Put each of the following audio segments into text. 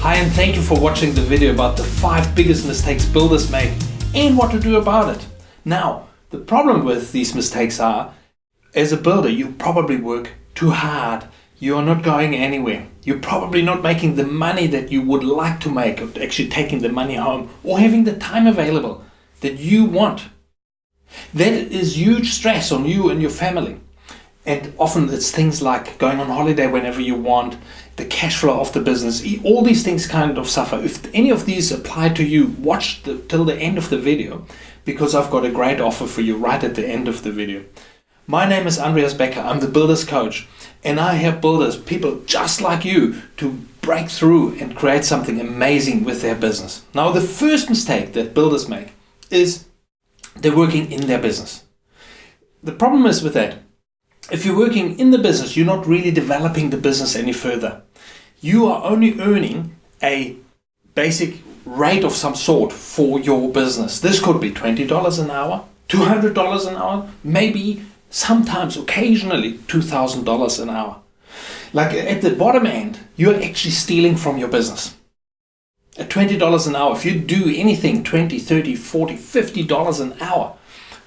Hi, and thank you for watching the video about the 5 biggest mistakes builders make and what to do about it. Now, the problem with these mistakes are, as a builder, you probably work too hard. You are not going anywhere. You're probably not making the money that you would like to make, or actually taking the money home, or having the time available that you want. That is huge stress on you and your family. And often it's things like going on holiday whenever you want, the cash flow of the business, all these things kind of suffer. If any of these apply to you, watch till the end of the video, because I've got a great offer for you right at the end of the video. My name is Andreas Becker. I'm the Builders Coach, and I help builders, people just like you, to break through and create something amazing with their business. Now, the first mistake that builders make is they're working in their business. The problem is with that, if you're working in the business, you're not really developing the business any further. You are only earning a basic rate of some sort for your business. This could be $20 an hour, $200 an hour, maybe sometimes occasionally $2,000 an hour. Like at the bottom end, you're actually stealing from your business. At $20 an hour, if you do anything $20, $30, $40, $50 an hour,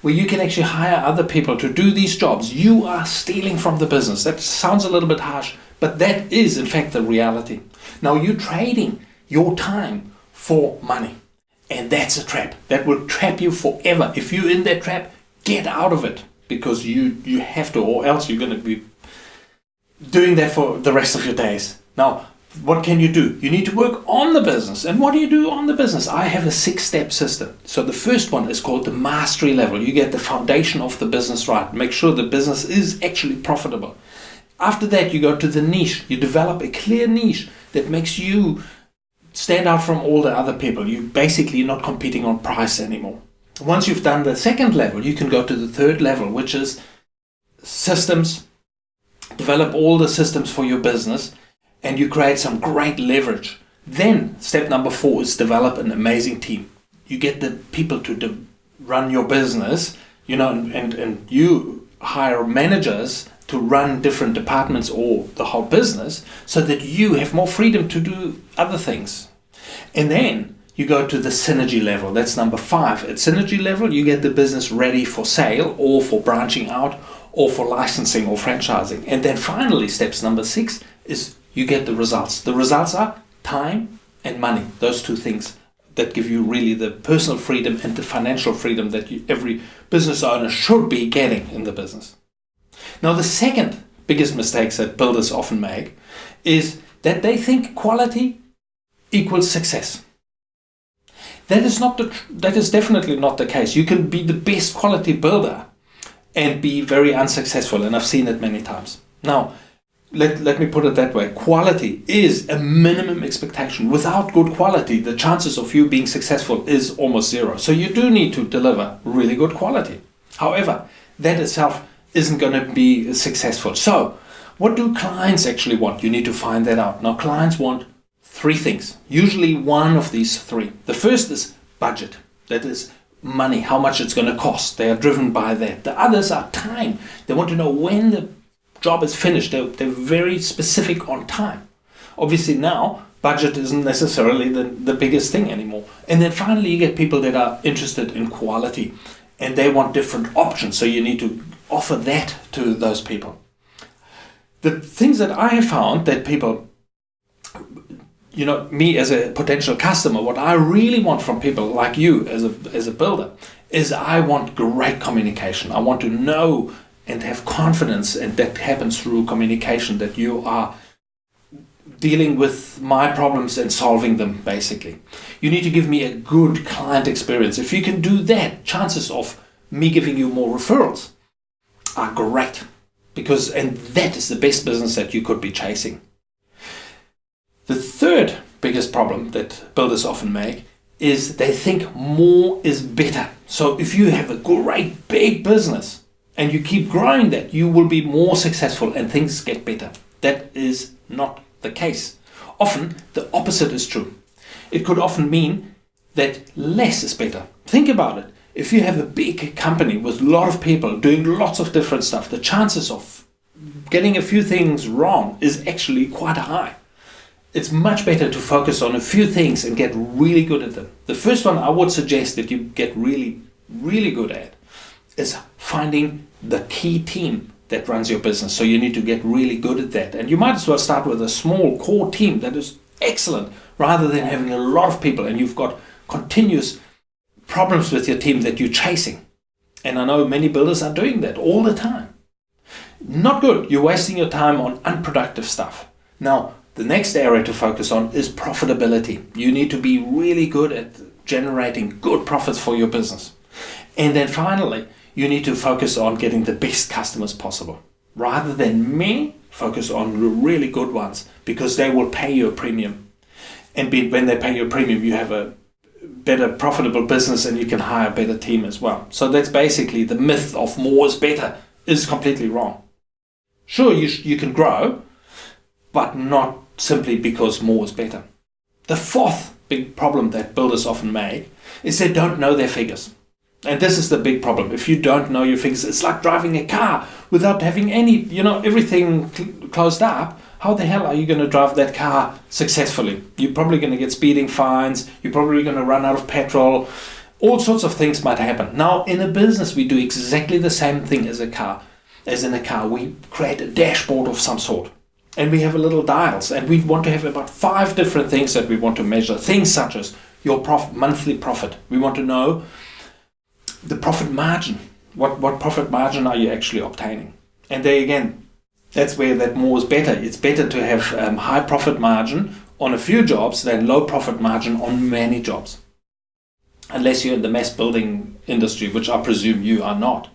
where you can actually hire other people to do these jobs, you are stealing from the business. That sounds a little bit harsh, but that is in fact the reality. Now you're trading your time for money, and that's a trap. That will trap you forever. If you're in that trap, get out of it, because you have to, or else you're going to be doing that for the rest of your days. Now, what can you do? You need to work on the business. And what do you do on the business? I have a 6-step system. So the first one is called the mastery level. You get the foundation of the business right. Make sure the business is actually profitable. After that, you go to the niche. You develop a clear niche that makes you stand out from all the other people. You basically not competing on price anymore. Once you've done the second level, you can go to the third level, which is systems. Develop all the systems for your business, and you create some great leverage. Then step number 4 is develop an amazing team. You get the people to run your business, and you hire managers to run different departments or the whole business, so that you have more freedom to do other things. And then you go to the synergy level. That's number 5. At synergy level, you get the business ready for sale or for branching out or for licensing or franchising. And then finally, steps number 6 is you get the results. The results are time and money. Those 2 things that give you really the personal freedom and the financial freedom that every business owner should be getting in the business. Now, the second biggest mistakes that builders often make is that they think quality equals success. That is definitely not the case. You can be the best quality builder and be very unsuccessful, and I've seen it many times. Now, let me put it that way. Quality is a minimum expectation. Without good quality, the chances of you being successful is almost zero. So you do need to deliver really good quality. However, that itself isn't going to be successful. So what do clients actually want? You need to find that out. Now, clients want 3 things, usually one of these 3. The first is budget. That is money, how much it's going to cost. They are driven by that. The others are time. They want to know when the job is finished. They're very specific on time. Obviously now, budget isn't necessarily the biggest thing anymore. And then finally, you get people that are interested in quality, and they want different options. So you need to offer that to those people. The things that I have found that people, me as a potential customer, what I really want from people like you as a builder is I want great communication. I want to know and have confidence, and that happens through communication, that you are dealing with my problems and solving them, basically. You need to give me a good client experience. If you can do that, chances of me giving you more referrals are great, and that is the best business that you could be chasing. The third biggest problem that builders often make is they think more is better. So if you have a great big business and you keep growing that, you will be more successful and things get better. That is not the case. Often the opposite is true. It could often mean that less is better. Think about it. If you have a big company with a lot of people doing lots of different stuff, the chances of getting a few things wrong is actually quite high. it's much better to focus on a few things and get really good at them. The first one I would suggest that you get really, really good at is finding the key team that runs your business. So you need to get really good at that. And you might as well start with a small core team that is excellent rather than having a lot of people and you've got continuous problems with your team that you're chasing. And I know many builders are doing that all the time. Not good. You're wasting your time on unproductive stuff. Now, the next area to focus on is profitability. You need to be really good at generating good profits for your business. And then finally, you need to focus on getting the best customers possible. Rather than many, focus on the really good ones because they will pay you a premium. And when they pay you a premium, you have a better profitable business and you can hire a better team as well. So that's basically the myth of more is better is completely wrong. Sure, you can grow, but not simply because more is better. The fourth big problem that builders often make is they don't know their figures. And this is the big problem. If you don't know your figures, it's like driving a car without having any, everything closed up. How the hell are you going to drive that car successfully? You're probably going to get speeding fines. You're probably going to run out of petrol. All sorts of things might happen. Now, in a business, we do exactly the same thing as in a car. We create a dashboard of some sort. And we have a little dials. And we want to have about 5 different things that we want to measure. Things such as your monthly profit. We want to know the profit margin. What profit margin are you actually obtaining? And there again, that's where that more is better. It's better to have high profit margin on a few jobs than low profit margin on many jobs. Unless you're in the mass building industry, which I presume you are not.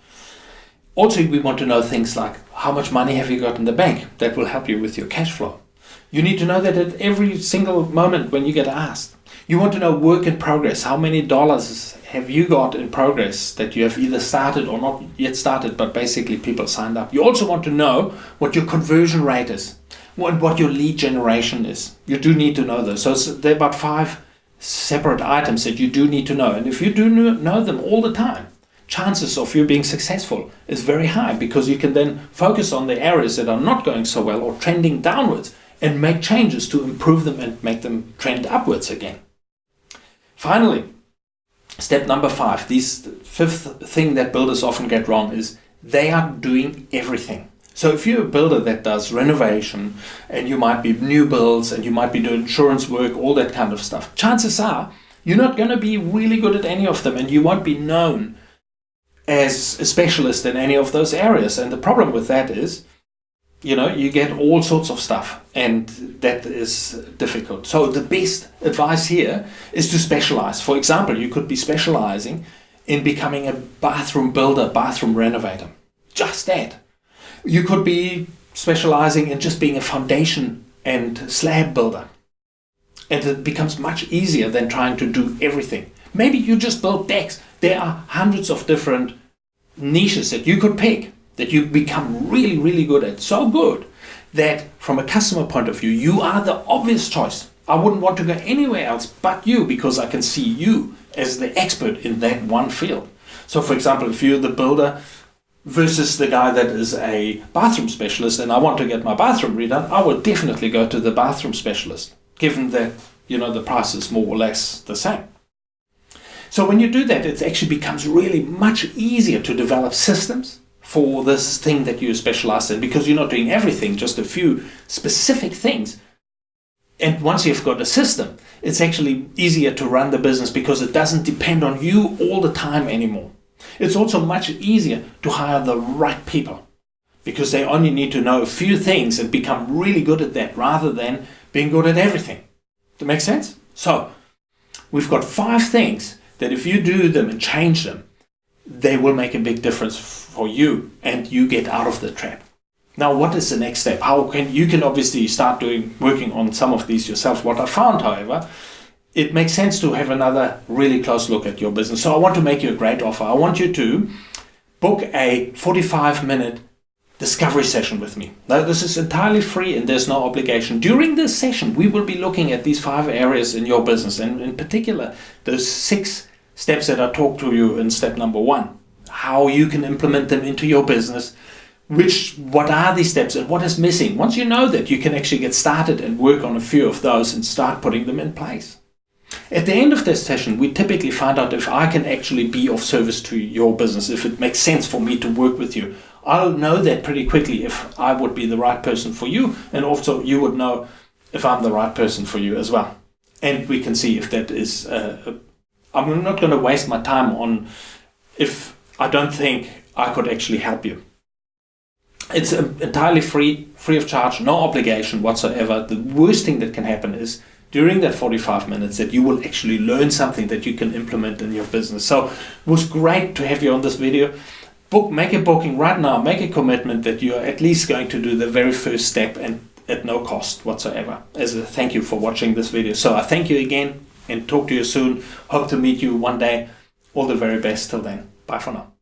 Also, we want to know things like how much money have you got in the bank? That will help you with your cash flow. You need to know that at every single moment when you get asked. You want to know work in progress. How many dollars have you got in progress that you have either started or not yet started, but basically people signed up. You also want to know what your conversion rate is, what your lead generation is. You do need to know those. So there are about 5 separate items that you do need to know. And if you do know them all the time, chances of you being successful is very high because you can then focus on the areas that are not going so well or trending downwards and make changes to improve them and make them trend upwards again. Finally, step number 5, this 5th thing that builders often get wrong is they are doing everything. So if you're a builder that does renovation and you might be new builds and you might be doing insurance work, all that kind of stuff, chances are you're not going to be really good at any of them and you won't be known as a specialist in any of those areas. And the problem with that is, you get all sorts of stuff and that is difficult. So the best advice here is to specialize. For example, you could be specializing in becoming a bathroom builder, bathroom renovator. Just that. You could be specializing in just being a foundation and slab builder. And it becomes much easier than trying to do everything. Maybe you just build decks. There are hundreds of different niches that you could pick that you become really, really good at. So good that from a customer point of view, you are the obvious choice. I wouldn't want to go anywhere else but you because I can see you as the expert in that one field. So for example, if you're the builder versus the guy that is a bathroom specialist and I want to get my bathroom redone, I would definitely go to the bathroom specialist, given that, the price is more or less the same. So when you do that, it actually becomes really much easier to develop systems for this thing that you specialize in because you're not doing everything, just a few specific things. And once you've got a system, it's actually easier to run the business because it doesn't depend on you all the time anymore. It's also much easier to hire the right people because they only need to know a few things and become really good at that rather than being good at everything. Does that make sense? So we've got 5 things that if you do them and change them, they will make a big difference for you and you get out of the trap. Now, what is the next step? You can obviously start working on some of these yourself. What I found, however, it makes sense to have another really close look at your business. So I want to make you a great offer. I want you to book a 45-minute discovery session with me. Now, this is entirely free and there's no obligation. During this session, we will be looking at these 5 areas in your business, and in particular, those 6 steps that I talked to you in step number 1, how you can implement them into your business what are these steps and what is missing. Once you know that, you can actually get started and work on a few of those and start putting them in place. At the end of this session, we typically find out if I can actually be of service to your business, if it makes sense for me to work with you. I'll know that pretty quickly if I would be the right person for you, and also you would know if I'm the right person for you as well. And we can see if that is, I'm not going to waste my time on if I don't think I could actually help you. It's entirely free of charge, no obligation whatsoever. The worst thing that can happen is during that 45 minutes that you will actually learn something that you can implement in your business. So it was great to have you on this video. Make a booking right now, make a commitment that you're at least going to do the very first step and at no cost whatsoever, as a thank you for watching this video. So I thank you again and talk to you soon. Hope to meet you one day. All the very best till then. Bye for now.